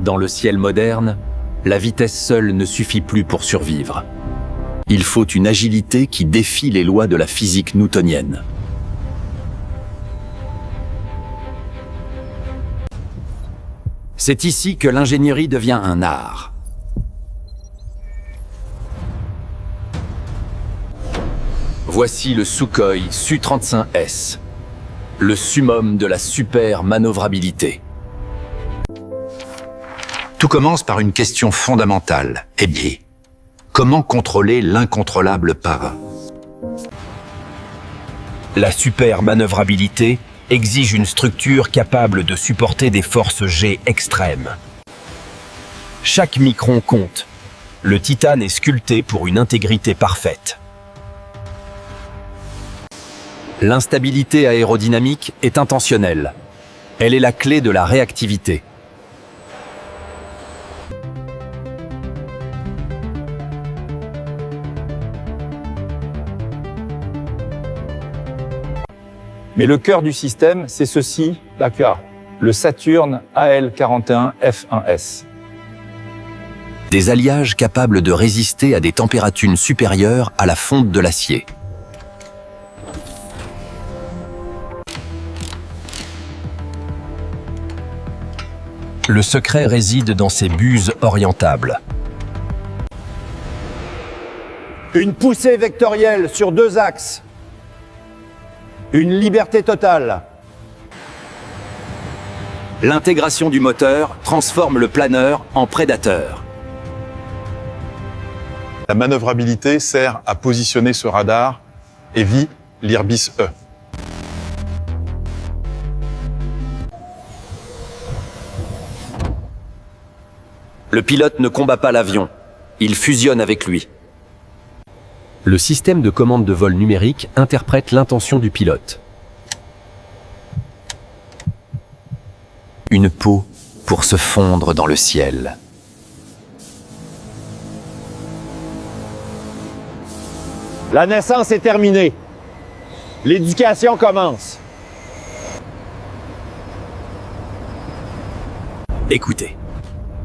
Dans le ciel moderne, la vitesse seule ne suffit plus pour survivre. Il faut une agilité qui défie les lois de la physique newtonienne. C'est ici que l'ingénierie devient un art. Voici le Sukhoi Su-35S, le summum de la super manœuvrabilité. Tout commence par une question fondamentale. Eh bien, comment contrôler l'incontrôlable parrain? La super manœuvrabilité exige une structure capable de supporter des forces G extrêmes. Chaque micron compte. Le titane est sculpté pour une intégrité parfaite. L'instabilité aérodynamique est intentionnelle. Elle est la clé de la réactivité. Mais le cœur du système, c'est ceci, là, le Saturn AL41F1S. Des alliages capables de résister à des températures supérieures à la fonte de l'acier. Le secret réside dans ces buses orientables. Une poussée vectorielle sur 2 axes. Une liberté totale. L'intégration du moteur transforme le planeur en prédateur. La manœuvrabilité sert à positionner ce radar et vit l'Irbis E. Le pilote ne combat pas l'avion, il fusionne avec lui. Le système de commande de vol numérique interprète l'intention du pilote. Une peau pour se fondre dans le ciel. La naissance est terminée. L'éducation commence. Écoutez,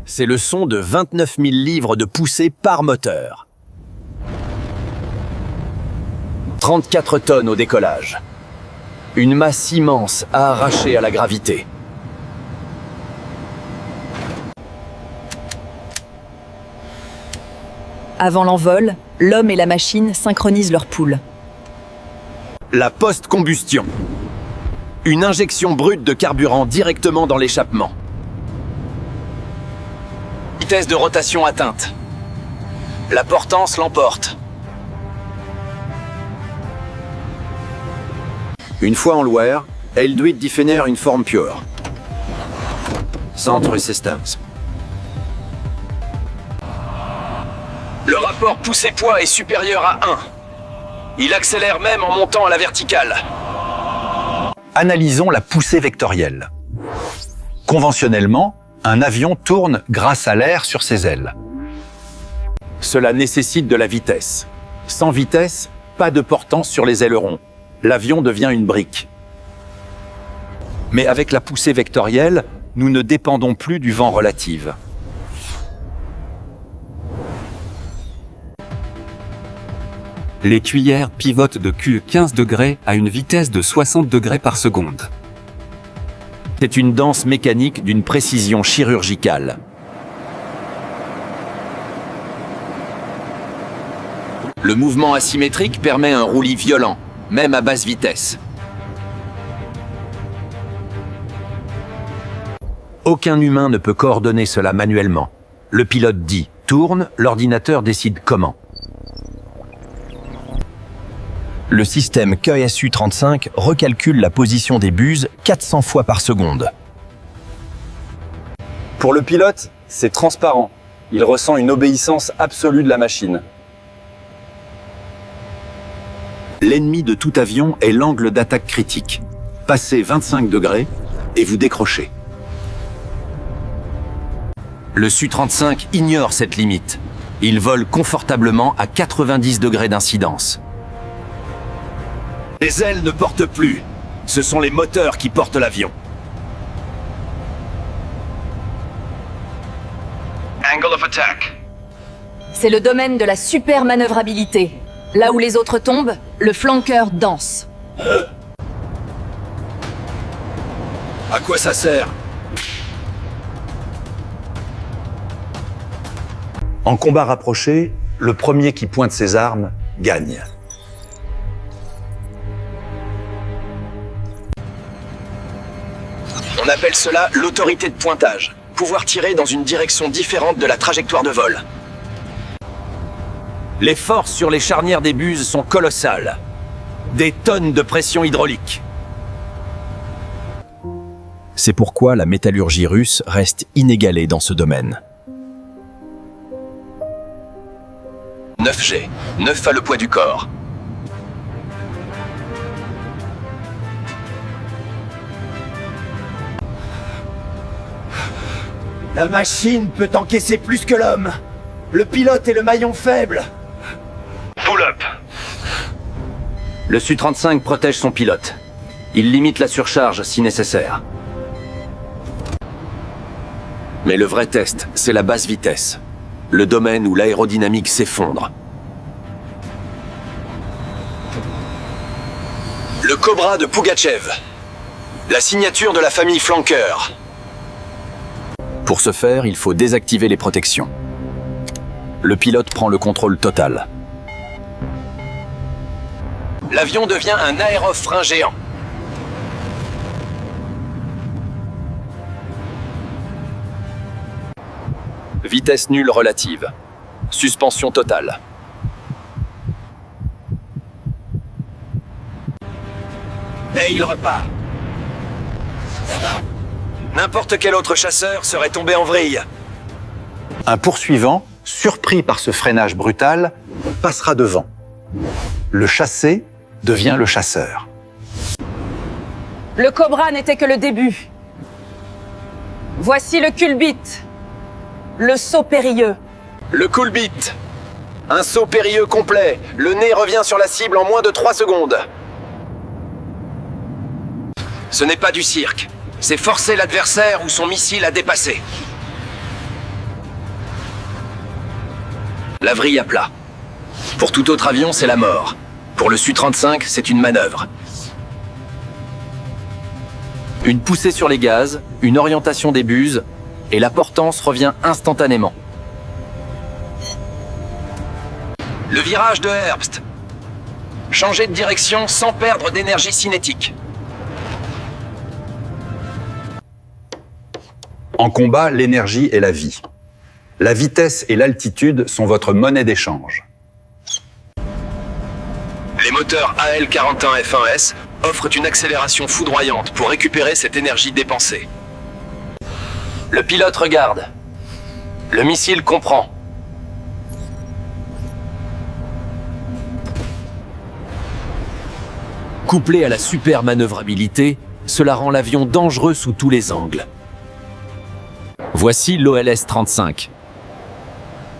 c'est le son de 29 000 livres de poussée par moteur. 34 tonnes au décollage. Une masse immense à arracher à la gravité. Avant l'envol, l'homme et la machine synchronisent leur poules. La post-combustion. Une injection brute de carburant directement dans l'échappement. Vitesse de rotation atteinte. La portance l'emporte. Une fois en loire, elle doit définir une forme pure. Centre Systems. Le rapport poussée-poids est supérieur à 1. Il accélère même en montant à la verticale. Analysons la poussée vectorielle. Conventionnellement, un avion tourne grâce à l'air sur ses ailes. Cela nécessite de la vitesse. Sans vitesse, pas de portance sur les ailerons. L'avion devient une brique. Mais avec la poussée vectorielle, nous ne dépendons plus du vent relatif. Les cuillères pivotent de Q15 degrés à une vitesse de 60 degrés par seconde. C'est une danse mécanique d'une précision chirurgicale. Le mouvement asymétrique permet un roulis violent, même à basse vitesse. Aucun humain ne peut coordonner cela manuellement. Le pilote dit « tourne », l'ordinateur décide comment. Le système KSU-35 recalcule la position des buses 400 fois par seconde. Pour le pilote, c'est transparent. Il ressent une obéissance absolue de la machine. L'ennemi de tout avion est l'angle d'attaque critique. Passez 25 degrés et vous décrochez. Le Su-35 ignore cette limite. Il vole confortablement à 90 degrés d'incidence. Les ailes ne portent plus. Ce sont les moteurs qui portent l'avion. Angle of attack. C'est le domaine de la super manœuvrabilité. Là où les autres tombent, le flanqueur danse. À quoi ça sert? En combat rapproché, le premier qui pointe ses armes gagne. On appelle cela l'autorité de pointage. Pouvoir tirer dans une direction différente de la trajectoire de vol. Les forces sur les charnières des buses sont colossales. Des tonnes de pression hydraulique. C'est pourquoi la métallurgie russe reste inégalée dans ce domaine. 9G, 9 fois le poids du corps. La machine peut encaisser plus que l'homme. Le pilote est le maillon faible. Pull up. Le Su-35 protège son pilote. Il limite la surcharge si nécessaire. Mais le vrai test, c'est la basse vitesse. Le domaine où l'aérodynamique s'effondre. Le Cobra de Pugachev. La signature de la famille Flanker. Pour ce faire, il faut désactiver les protections. Le pilote prend le contrôle total. L'avion devient un aérofrein géant. Vitesse nulle relative. Suspension totale. Et il repart. N'importe quel autre chasseur serait tombé en vrille. Un poursuivant, surpris par ce freinage brutal, passera devant. Le chassé devient le chasseur. Le Cobra n'était que le début. Voici le culbit. Le saut périlleux. Le Coolbit. Un saut périlleux complet. Le nez revient sur la cible en moins de 3 secondes. Ce n'est pas du cirque. C'est forcer l'adversaire ou son missile à dépasser. La vrille à plat. Pour tout autre avion, c'est la mort. Pour le Su-35, c'est une manœuvre. Une poussée sur les gaz, une orientation des buses, et la portance revient instantanément. Le virage de Herbst. Changer de direction sans perdre d'énergie cinétique. En combat, l'énergie est la vie. La vitesse et l'altitude sont votre monnaie d'échange. Les moteurs AL-41F1S offrent une accélération foudroyante pour récupérer cette énergie dépensée. Le pilote regarde. Le missile comprend. Couplé à la super manœuvrabilité, cela rend l'avion dangereux sous tous les angles. Voici l'OLS-35.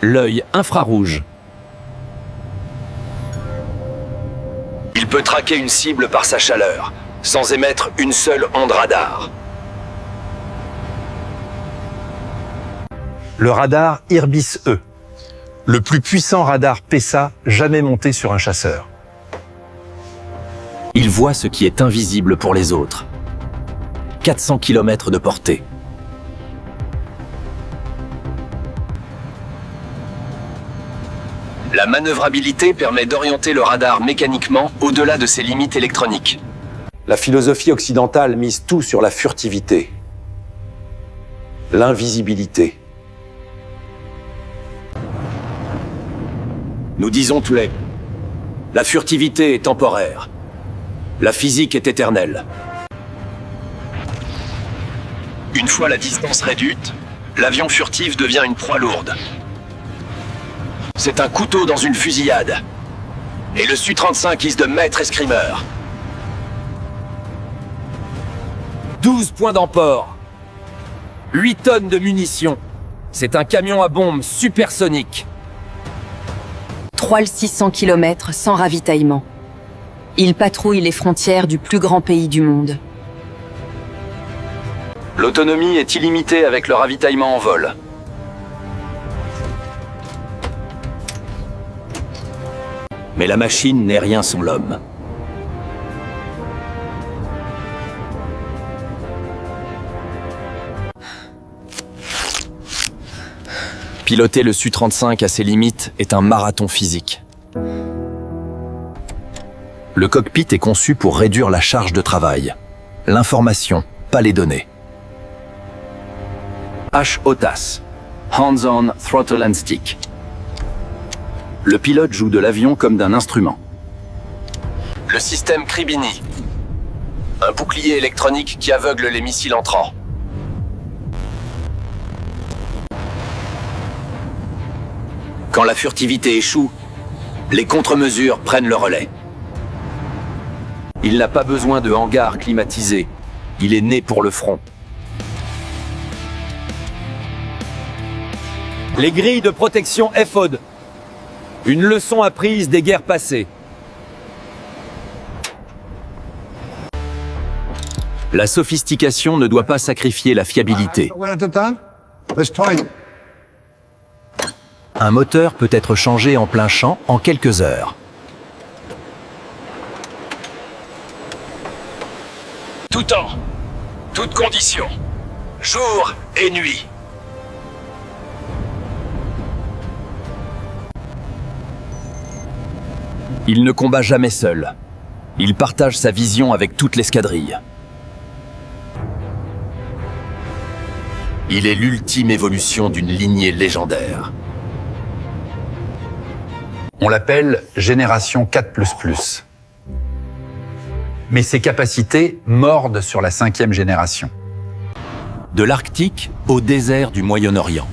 L'œil infrarouge. Il peut traquer une cible par sa chaleur, sans émettre une seule onde radar. Le radar Irbis-E, le plus puissant radar PESA jamais monté sur un chasseur. Il voit ce qui est invisible pour les autres. 400 km de portée. La manœuvrabilité permet d'orienter le radar mécaniquement au-delà de ses limites électroniques. La philosophie occidentale mise tout sur la furtivité, l'invisibilité. Nous disons tous les... La furtivité est temporaire. La physique est éternelle. Une fois la distance réduite, l'avion furtif devient une proie lourde. C'est un couteau dans une fusillade. Et le Su-35 is de maître escrimeur. 12 points d'emport. 8 tonnes de munitions. C'est un camion à bombe supersonique. 3600 km sans ravitaillement. Il patrouille les frontières du plus grand pays du monde. L'autonomie est illimitée avec le ravitaillement en vol. Mais la machine n'est rien sans l'homme. Piloter le Su-35 à ses limites est un marathon physique. Le cockpit est conçu pour réduire la charge de travail. L'information, pas les données. HOTAS, Hands-on Throttle and Stick. Le pilote joue de l'avion comme d'un instrument. Le système Cribini. Un bouclier électronique qui aveugle les missiles entrants. Quand la furtivité échoue, les contre-mesures prennent le relais. Il n'a pas besoin de hangar climatisé. Il est né pour le front. Les grilles de protection FOD. Une leçon apprise des guerres passées. La sophistication ne doit pas sacrifier la fiabilité. Un moteur peut être changé en plein champ en quelques heures. Tout temps, toutes conditions, jour et nuit. Il ne combat jamais seul. Il partage sa vision avec toute l'escadrille. Il est l'ultime évolution d'une lignée légendaire. On l'appelle Génération 4++. Mais ses capacités mordent sur la 5e génération. De l'Arctique au désert du Moyen-Orient.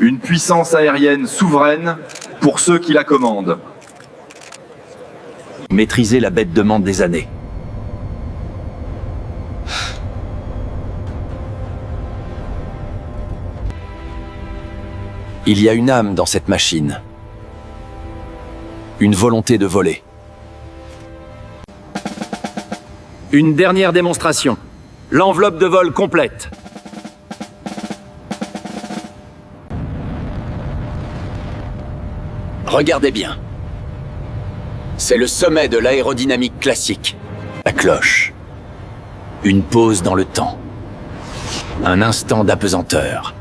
Une puissance aérienne souveraine pour ceux qui la commandent. Maîtriser la bête de monde des années. Il y a une âme dans cette machine. Une volonté de voler. Une dernière démonstration. L'enveloppe de vol complète. Regardez bien. C'est le sommet de l'aérodynamique classique. La cloche. Une pause dans le temps. Un instant d'apesanteur.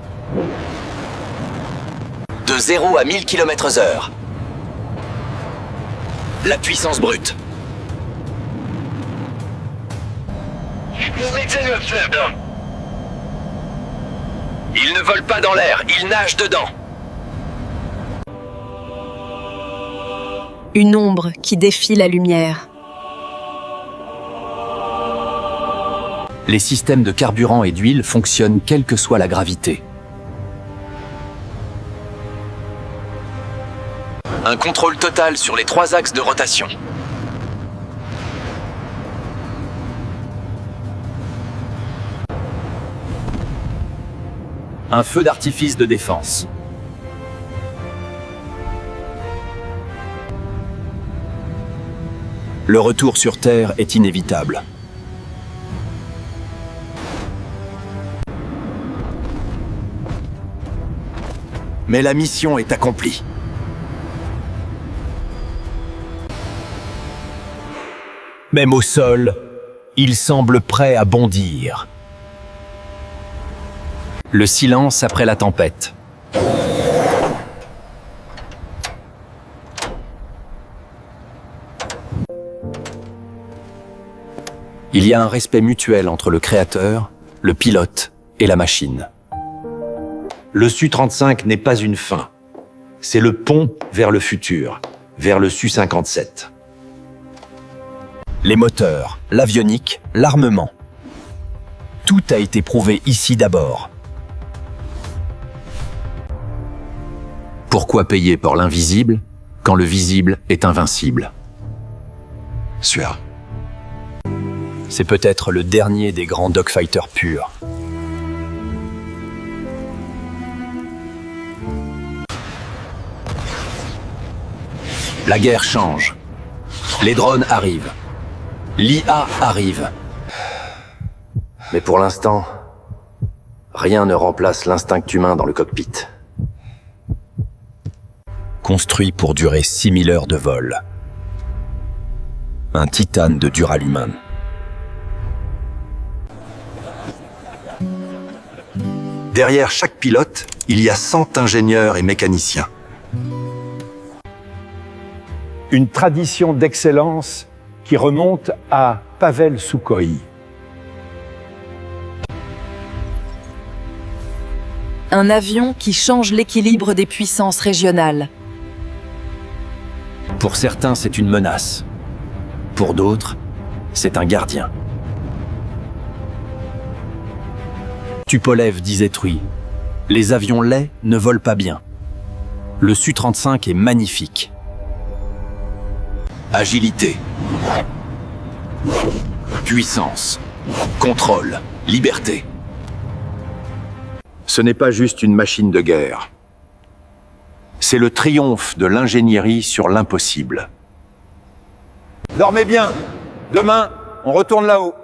De 0 à 1000 km/h. La puissance brute. Il ne vole pas dans l'air, il nage dedans. Une ombre qui défie la lumière. Les systèmes de carburant et d'huile fonctionnent quelle que soit la gravité. Un contrôle total sur les 3 axes de rotation. Un feu d'artifice de défense. Le retour sur Terre est inévitable. Mais la mission est accomplie. Même au sol, il semble prêt à bondir. Le silence après la tempête. Il y a un respect mutuel entre le créateur, le pilote et la machine. Le Su-35 n'est pas une fin. C'est le pont vers le futur, vers le Su-57. Les moteurs, l'avionique, l'armement. Tout a été prouvé ici d'abord. Pourquoi payer pour l'invisible quand le visible est invincible? Sueur. C'est peut-être le dernier des grands dogfighters purs. La guerre change. Les drones arrivent. L'IA arrive. Mais pour l'instant, Rien ne remplace l'instinct humain dans le cockpit. Construit pour durer 6000 heures de vol. Un titane de duralumin. Derrière chaque pilote, il y a 100 ingénieurs et mécaniciens. Une tradition d'excellence qui remonte à Pavel Sukhoi. Un avion qui change l'équilibre des puissances régionales. Pour certains, c'est une menace. Pour d'autres, c'est un gardien. Tupolev disait oui, les avions laids ne volent pas bien. Le Su-35 est magnifique. Agilité, puissance, contrôle, liberté. Ce n'est pas juste une machine de guerre. C'est le triomphe de l'ingénierie sur l'impossible. Dormez bien. Demain, on retourne là-haut.